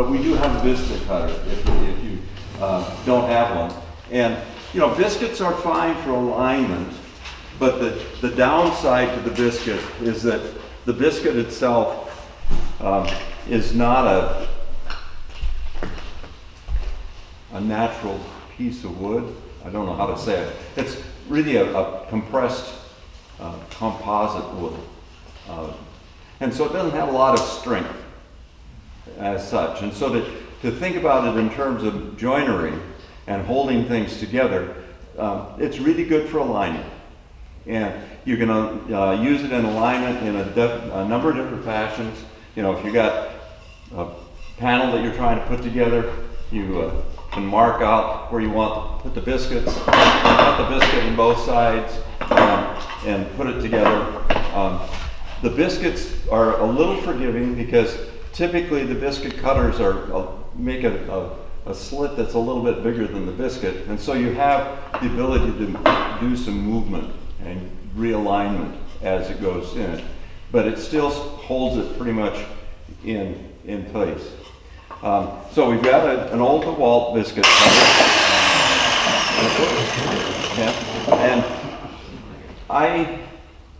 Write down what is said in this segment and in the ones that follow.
but we do have a biscuit cutter if you don't have one. And you know, biscuits are fine for alignment, but the downside to the biscuit is that the biscuit itself is not a natural piece of wood. I don't know how to say it. It's really a compressed composite wood. And so it doesn't have a lot of strength as such. And so to think about it in terms of joinery and holding things together, it's really good for alignment. And you're going to use it in alignment in a number of different fashions. You know, if you got a panel that you're trying to put together, you can mark out where you want to put the biscuits, cut the biscuit in both sides, and put it together. The biscuits are a little forgiving because typically the biscuit cutters make a slit that's a little bit bigger than the biscuit, and so you have the ability to do some movement and realignment as it goes in, but it still holds it pretty much in place. So we've got an old DeWalt biscuit cutter, and I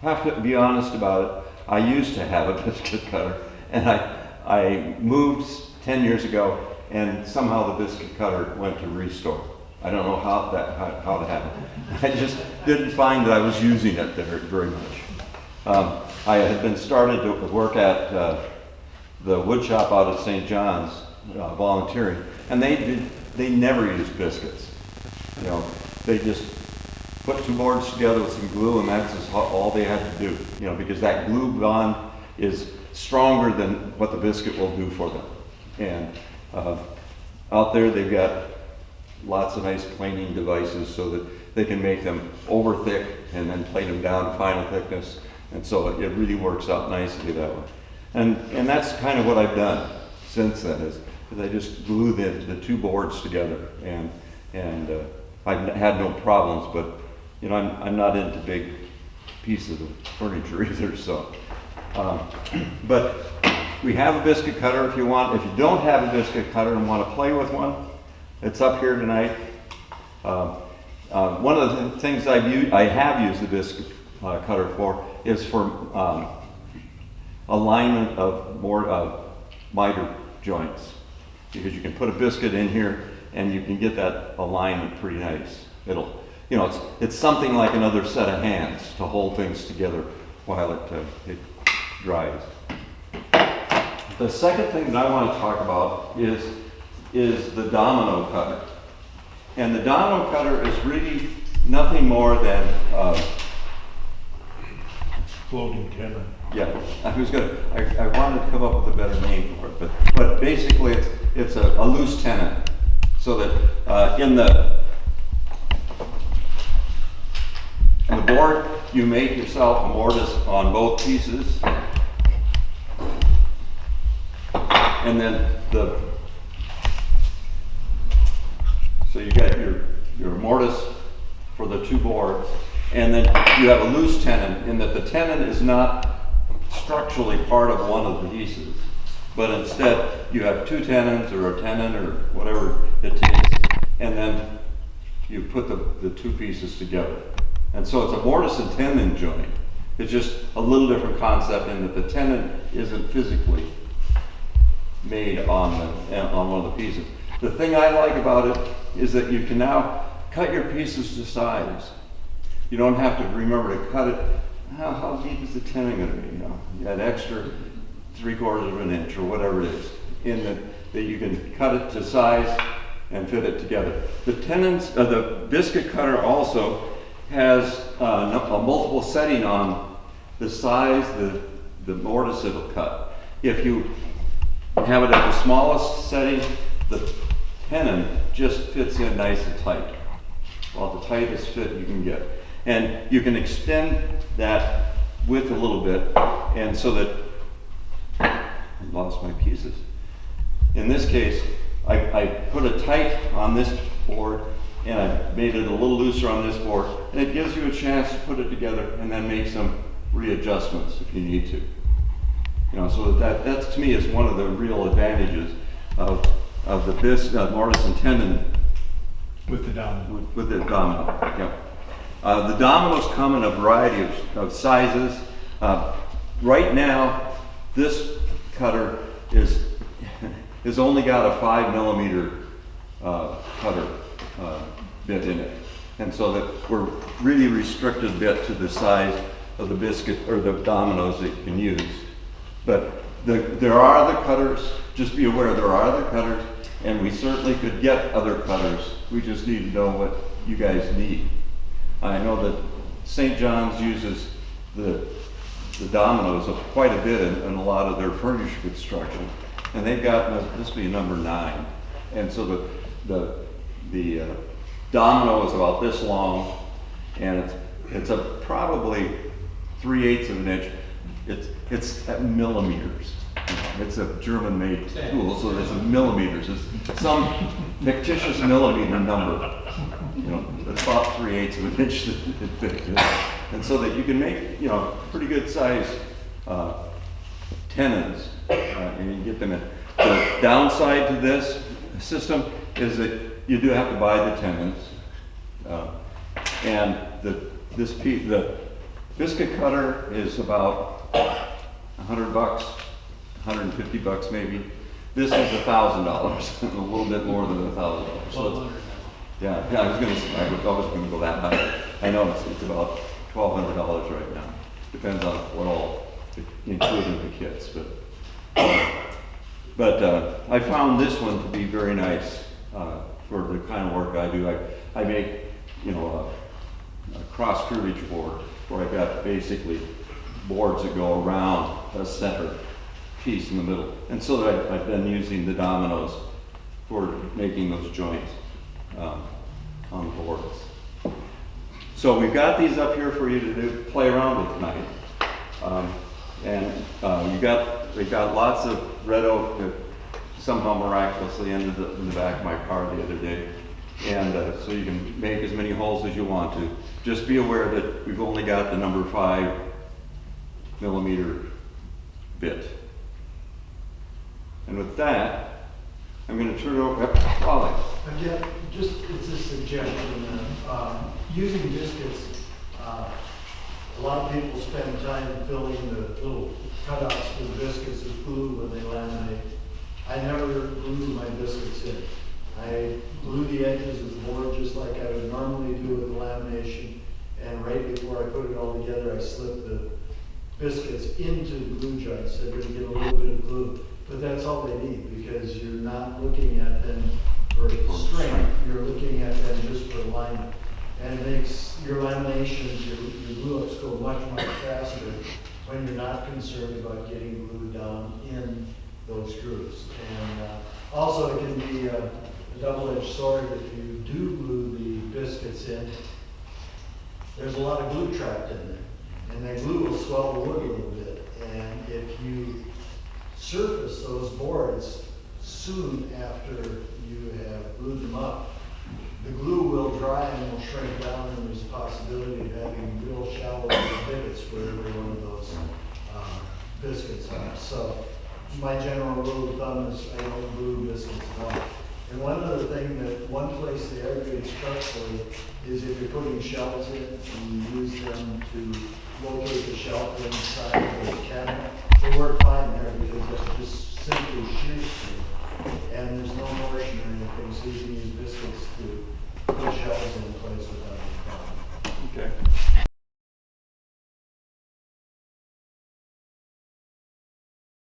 have to be honest about it. I used to have a biscuit cutter, and I moved 10 years ago, and somehow the biscuit cutter went to restore. I don't know how to happen. I just didn't find that I was using it there very much. I had been started to work at the wood shop out at St. John's, volunteering, and they never used biscuits. You know, they just put two boards together with some glue, and that's just all they had to do. You know, because that glue bond is stronger than what the biscuit will do for them. And out there they've got lots of nice planing devices so that they can make them over thick and then plane them down to final thickness. And so it really works out nicely that way. And that's kind of what I've done since then, is I just glue the two boards together, and I've had no problems. But you know, I'm not into big pieces of furniture either. So, but we have a biscuit cutter if you want. If you don't have a biscuit cutter and want to play with one, it's up here tonight. One of the things I have used the biscuit cutter for is for alignment of more miter joints, because you can put a biscuit in here and you can get that alignment pretty nice. It'll, you know, it's something like another set of hands to hold things together while it dries. The second thing that I want to talk about is the domino cutter. And the domino cutter is really nothing more than floating tenon. Yeah, I wanted to come up with a better name for it, but basically it's a loose tenon, so that in the board you make yourself a mortise on both pieces, and then so you got your mortise for the two boards, and then you have a loose tenon, in that the tenon is not structurally part of one of the pieces, but instead you have two tenons or a tenon or whatever it takes, and then you put the two pieces together. And so it's a mortise and tenon joint. It's just a little different concept in that the tenon isn't physically made on one of the pieces. The thing I like about it is that you can now cut your pieces to size. You don't have to remember to cut it. How deep is the tenon going to be? You know, that extra 3/4 of an inch or whatever it is, in that you can cut it to size and fit it together. The the biscuit cutter also has a multiple setting on the size the mortise it'll cut. If you have it at the smallest setting, the tenon just fits in nice and tight. Well, the tightest fit you can get. And you can extend that width a little bit, and so that I lost my pieces. In this case, I put it tight on this board, and I made it a little looser on this board, and it gives you a chance to put it together and then make some readjustments if you need to. You know, so that to me is one of the real advantages of the mortise and tenon With the domino. with the domino. Yeah. The dominoes come in a variety of sizes. Right now, this cutter is only got a 5mm cutter bit in it, and so that we're really restricted a bit to the size of the biscuit or the dominoes that you can use. But there are other cutters. Just be aware there are other cutters, and we certainly could get other cutters. We just need to know what you guys need. I know that St. John's uses the dominoes quite a bit in a lot of their furniture construction, and they've got this will be number 9, and so the domino is about this long, and it's probably 3/8 of an inch. It's at millimeters. It's a German-made tool, so there's millimeters. It's some fictitious millimeter number. It's about 3/8 of an inch thick. And so that you can make, pretty good size tenons, and you get them in. The downside to this system is that you do have to buy the tenons, and the biscuit cutter is about $100, $150 maybe. This is $1,000, a little bit more than $1,000. So yeah, I was going to go that high. I know it's about $1,200 right now. Depends on what all, including the kits. But I found this one to be very nice for the kind of work I do. I make, a cross curvage board where I've got basically boards that go around a center piece in the middle. And so that I've been using the dominoes for making those joints on the boards. So we've got these up here for you to play around with tonight. We've got lots of red oak that somehow miraculously ended up in the back of my car the other day. And so you can make as many holes as you want to. Just be aware that we've only got the number 5mm bit. And with that, I'm going to turn it over to Rollie. Again, it's a suggestion. Using biscuits, a lot of people spend time filling the little cutouts for the biscuits with glue when they laminate. I never glue my biscuits in. I glue the edges of the board just like I would normally do with lamination, and right before I put it all together, I slip the biscuits into the glue joints. They're going to get a little bit of glue, but that's all they need, because you're not looking at them for strength, you're looking at them just for alignment. And it makes your laminations, your glue-ups go much, much faster when you're not concerned about getting glue down in those grooves. And also it can be a double-edged sword if you do glue the biscuits in. There's a lot of glue trapped in there, and that glue will swell the wood a little bit. And if you surface those boards soon after you have glued them up, the glue will dry and will shrink down, and there's a possibility of having real shallow divots for every one of those biscuits are. So my general rule of thumb is I don't glue biscuits at all. And one other thing, one place they are good structurally is if you're putting shelves in and you use them to locate the shelf inside of the cabinet, they work fine there because it's just simply shear screw. And there's no motion or anything, so you can use biscuits